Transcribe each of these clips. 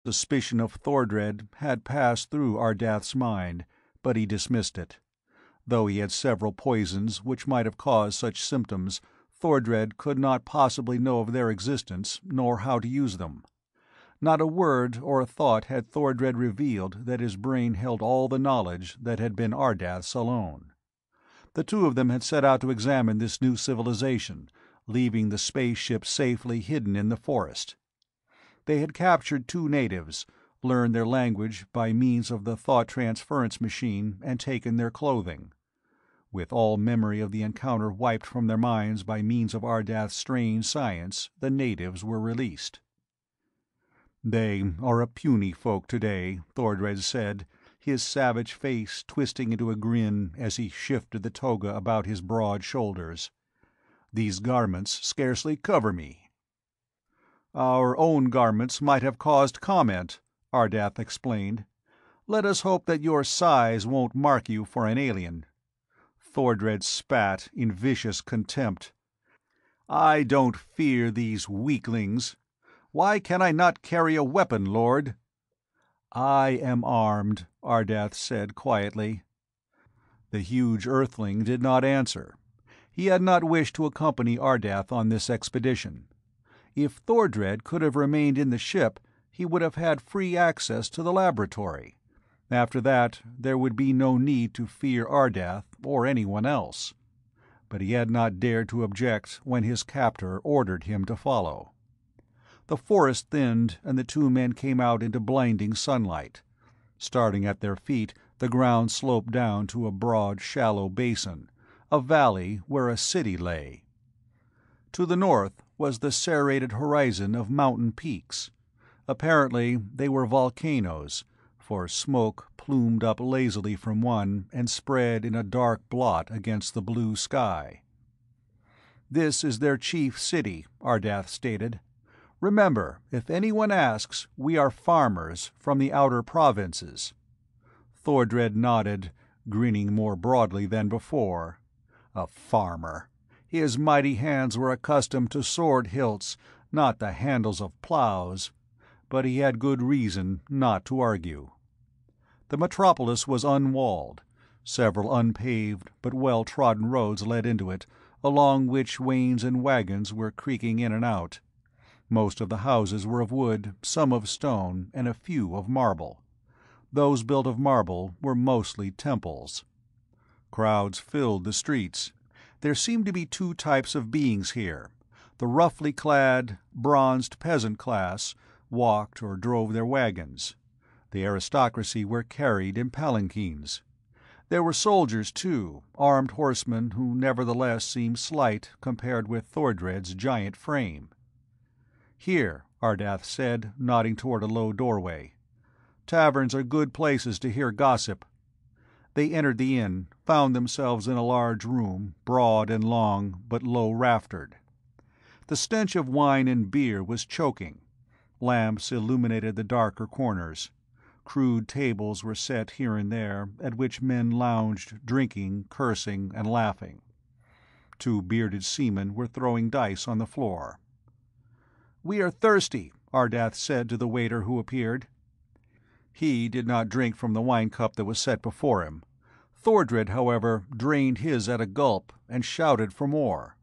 Suspicion of Thordred had passed through Ardath's mind, but he dismissed it. Though he had several poisons which might have caused such symptoms, Thordred could not possibly know of their existence, nor how to use them. Not a word or a thought had Thordred revealed that his brain held all the knowledge that had been Ardath's alone. The two of them had set out to examine this new civilization, leaving the spaceship safely hidden in the forest. They had captured 2 natives, learned their language by means of the thought transference machine, and taken their clothing. With all memory of the encounter wiped from their minds by means of Ardath's strange science, the natives were released. "They are a puny folk today," Thordred said, his savage face twisting into a grin as he shifted the toga about his broad shoulders. "These garments scarcely cover me." "Our own garments might have caused comment," Ardath explained. "Let us hope that your size won't mark you for an alien." Thordred spat in vicious contempt. "I don't fear these weaklings. Why can I not carry a weapon, Lord?" "I am armed," Ardath said quietly. The huge Earthling did not answer. He had not wished to accompany Ardath on this expedition. If Thordred could have remained in the ship, he would have had free access to the laboratory. After that, there would be no need to fear Ardath or anyone else. But he had not dared to object when his captor ordered him to follow. The forest thinned, and the 2 men came out into blinding sunlight. Starting at their feet, the ground sloped down to a broad, shallow basin, a valley where a city lay. To the north was the serrated horizon of mountain peaks. Apparently they were volcanoes, for smoke plumed up lazily from one and spread in a dark blot against the blue sky. "This is their chief city," Ardath stated. "Remember, if anyone asks, we are farmers from the outer provinces." Thordred nodded, grinning more broadly than before. A farmer! His mighty hands were accustomed to sword hilts, not the handles of plows. But he had good reason not to argue. The metropolis was unwalled. Several unpaved but well-trodden roads led into it, along which wains and wagons were creaking in and out. Most of the houses were of wood, some of stone, and a few of marble. Those built of marble were mostly temples. Crowds filled the streets. There seemed to be 2 types of beings here. The roughly clad, bronzed peasant class walked or drove their wagons. The aristocracy were carried in palanquins. There were soldiers, too, armed horsemen who nevertheless seemed slight compared with Thordred's giant frame. "Here," Ardath said, nodding toward a low doorway. "Taverns are good places to hear gossip." They entered the inn, found themselves in a large room, broad and long, but low-raftered. The stench of wine and beer was choking. Lamps illuminated the darker corners. Crude tables were set here and there, at which men lounged, drinking, cursing, and laughing. 2 bearded seamen were throwing dice on the floor. "We are thirsty," Ardath said to the waiter who appeared. He did not drink from the wine-cup that was set before him. Thordred, however, drained his at a gulp and shouted for more.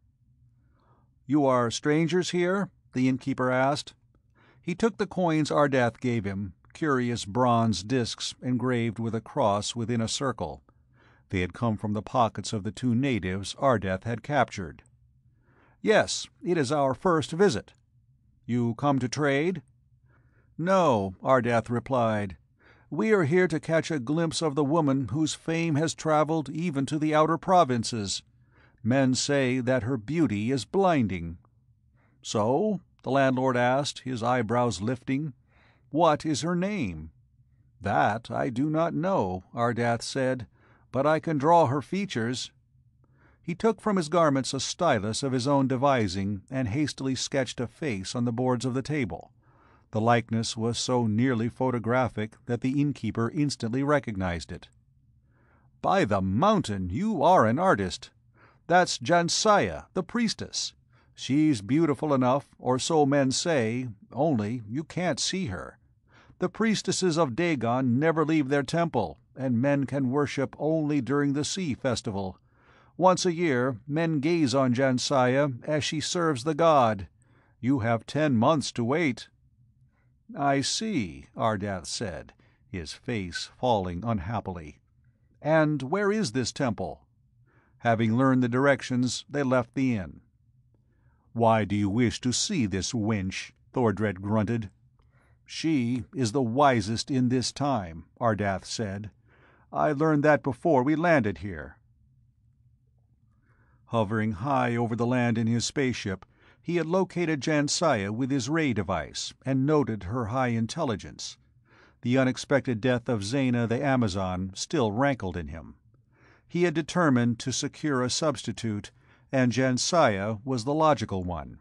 "You are strangers here?" the innkeeper asked. He took the coins Ardath gave him, curious bronze discs engraved with a cross within a circle. They had come from the pockets of the 2 natives Ardath had captured. "Yes, it is our first visit." "You come to trade?" "No," Ardath replied. "We are here to catch a glimpse of the woman whose fame has traveled even to the outer provinces. Men say that her beauty is blinding." "So?" the landlord asked, his eyebrows lifting. "What is her name?" "That I do not know," Ardath said, "but I can draw her features." He took from his garments a stylus of his own devising and hastily sketched a face on the boards of the table. The likeness was so nearly photographic that the innkeeper instantly recognized it. "By the mountain, you are an artist! That's Jansaya, the priestess. She's beautiful enough, or so men say, only you can't see her. The priestesses of Dagon never leave their temple, and men can worship only during the sea festival. Once a year, men gaze on Jansaya as she serves the god. You have 10 months to wait." "I see," Ardath said, his face falling unhappily. "And where is this temple?" Having learned the directions, they left the inn. "Why do you wish to see this wench?" Thordred grunted. "She is the wisest in this time," Ardath said. "I learned that before we landed here." Hovering high over the land in his spaceship, he had located Jansaya with his ray device and noted her high intelligence. The unexpected death of Zena the Amazon still rankled in him. He had determined to secure a substitute, and Jansaya was the logical one.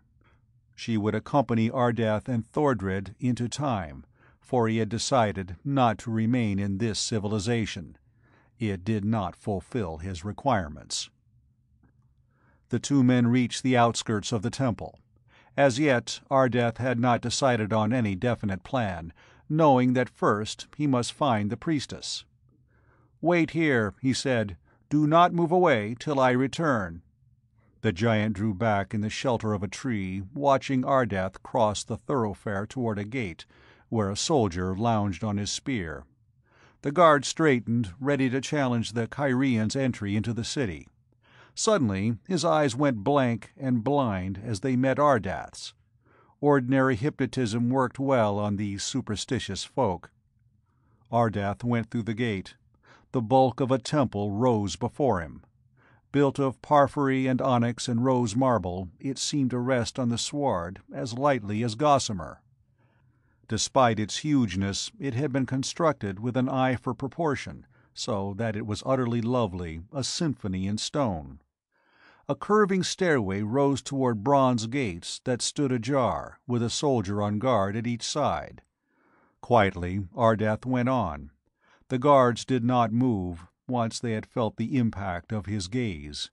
She would accompany Ardath and Thordred into time, for he had decided not to remain in this civilization. It did not fulfill his requirements. The two men reached the outskirts of the temple. As yet, Ardath had not decided on any definite plan, knowing that first he must find the priestess. "Wait here," he said. "Do not move away till I return." The giant drew back in the shelter of a tree, watching Ardath cross the thoroughfare toward a gate, where a soldier lounged on his spear. The guard straightened, ready to challenge the Kyrian's entry into the city. Suddenly his eyes went blank and blind as they met Ardath's. Ordinary hypnotism worked well on these superstitious folk. Ardath went through the gate. The bulk of a temple rose before him. Built of porphyry and onyx and rose marble, it seemed to rest on the sward as lightly as gossamer. Despite its hugeness, it had been constructed with an eye for proportion, so that it was utterly lovely, a symphony in stone. A curving stairway rose toward bronze gates that stood ajar, with a soldier on guard at each side. Quietly, Ardath went on. The guards did not move once they had felt the impact of his gaze.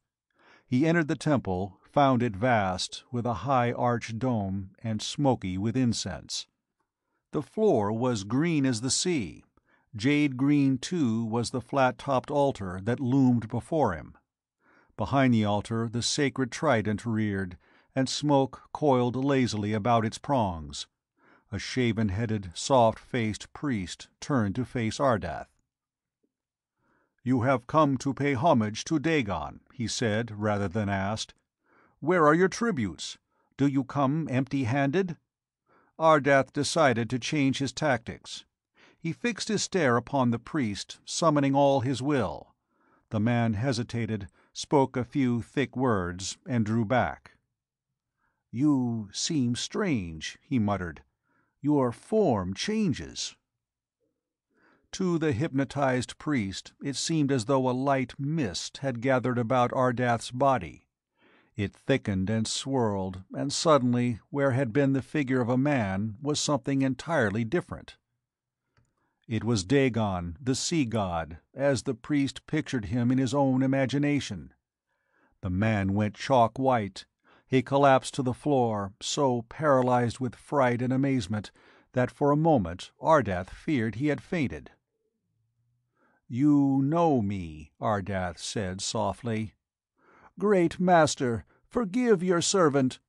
He entered the temple, found it vast, with a high arched dome, and smoky with incense. The floor was green as the sea. Jade green, too, was the flat-topped altar that loomed before him. Behind the altar the sacred trident reared, and smoke coiled lazily about its prongs. A shaven-headed, soft-faced priest turned to face Ardath. "You have come to pay homage to Dagon," he said, rather than asked. "Where are your tributes? Do you come empty-handed?" Ardath decided to change his tactics. He fixed his stare upon the priest, summoning all his will. The man hesitated, spoke a few thick words, and drew back. "You seem strange," he muttered. "Your form changes." To the hypnotized priest it seemed as though a light mist had gathered about Ardath's body. It thickened and swirled, and suddenly where had been the figure of a man was something entirely different. It was Dagon, the sea god, as the priest pictured him in his own imagination. The man went chalk white. He collapsed to the floor, so paralyzed with fright and amazement that for a moment Ardath feared he had fainted. "You know me," Ardath said softly. "Great Master, forgive your servant."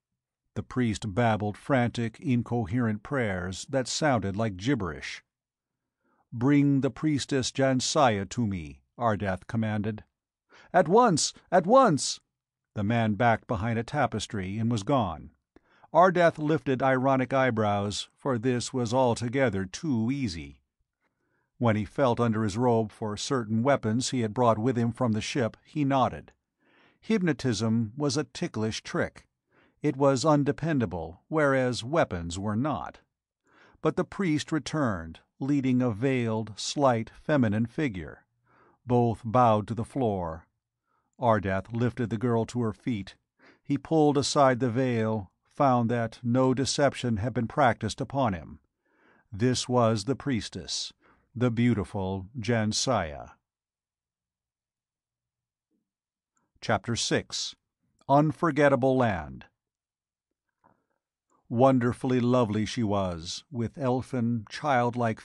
The priest babbled frantic, incoherent prayers that sounded like gibberish. "Bring the priestess Jansaya to me," Ardath commanded. "At once! At once!" The man backed behind a tapestry and was gone. Ardath lifted ironic eyebrows, for this was altogether too easy. When he felt under his robe for certain weapons he had brought with him from the ship, he nodded. Hypnotism was a ticklish trick. It was undependable, whereas weapons were not. But the priest returned, leading a veiled, slight, feminine figure. Both bowed to the floor. Ardath lifted the girl to her feet. He pulled aside the veil, found that no deception had been practiced upon him. This was the priestess, the beautiful Jansaya. Chapter 6. Unforgettable Land. Wonderfully lovely she was, with elfin, childlike